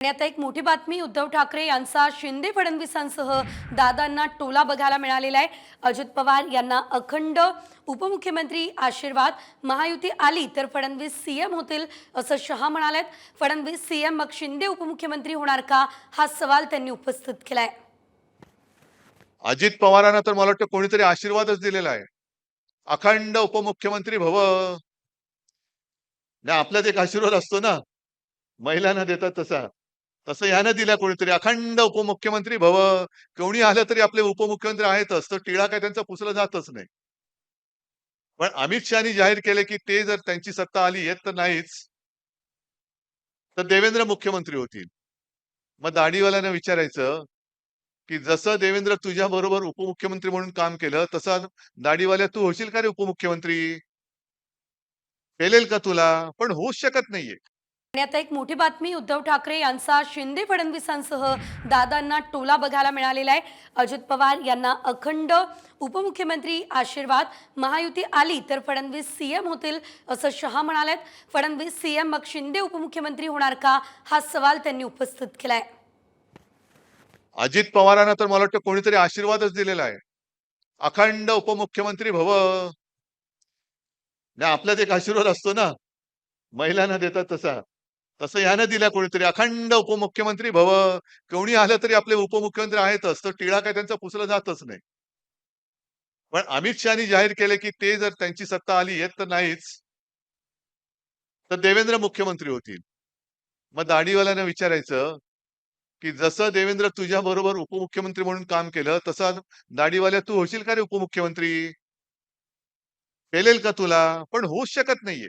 आणि आता एक मोठी बातमी उद्धव ठाकरे यांचा शिंदे फडणवीसांसह दादांना टोला बघायला मिळालेला आहे। अजित पवार यांना अखंड उपमुख्यमंत्री आशीर्वाद, महायुती आली तर फडणवीस सीएम होतील असं शहा म्हणालेत। फडणवीस सीएम मग शिंदे उपमुख्यमंत्री होणार का, हा सवाल त्यांनी उपस्थित केलाय। अजित पवारांना तर मला वाटतं कोणीतरी आशीर्वादच दिलेला आहे। अखंड उपमुख्यमंत्री भव. नाही, आपल्यात एक आशीर्वाद असतो ना, महिलांना देतात तसा, तसं यानं दिला कोणीतरी अखंड उपमुख्यमंत्री भव. कोणी आलं तरी आपले उपमुख्यमंत्री आहेतच, तर टिळा काय त्यांचा पुसला जातच नाही। पण अमित शहानी जाहीर केले की ते जर त्यांची सत्ता आली, येत तर नाहीच, तर देवेंद्र मुख्यमंत्री होतील। मग दाढीवाल्यांना विचारायचं की जसं देवेंद्र तुझ्या बरोबर उपमुख्यमंत्री म्हणून काम केलं, तसं दाढीवाल्या तू होशील का रे उपमुख्यमंत्री? पेलेल का तुला? पण होऊच शकत नाहीये। आणि आता एक मोठी बातमी उद्धव ठाकरे यांचा शिंदे फडणवीसांसह दादांना टोला बघायला मिळालेला आहे। अजित पवार यांना अखंड उपमुख्यमंत्री आशीर्वाद, महायुती आली तर फडणवीस सीएम होतील असं शहा म्हणालेत। फडणवीस सीएम मग शिंदे उपमुख्यमंत्री होणार का, हा सवाल त्यांनी उपस्थित केलाय। अजित पवारांना तर मला वाटतं कोणीतरी आशीर्वादच दिलेला आहे। अखंड उपमुख्यमंत्री भव. नाही, आपल्यात एक आशीर्वाद असतो ना, महिलांना देतात तसा, तसं यानं दिला कोणीतरी अखंड उपमुख्यमंत्री भव. कोणी आलं तरी आपले उपमुख्यमंत्री आहेतच, तर टिळा काय त्यांचा पुसला जातच नाही। पण अमित शहानी जाहीर केले की ते जर त्यांची सत्ता आली, येत तर नाहीच, तर देवेंद्र मुख्यमंत्री होतील। मग दाढीवाल्यांना विचारायचं की जसं देवेंद्र तुझ्या बरोबर उपमुख्यमंत्री म्हणून काम केलं, तसं दाढीवाल्या तू होशील का रे उपमुख्यमंत्री? पेलेल का तुला? पण होऊच शकत नाहीये।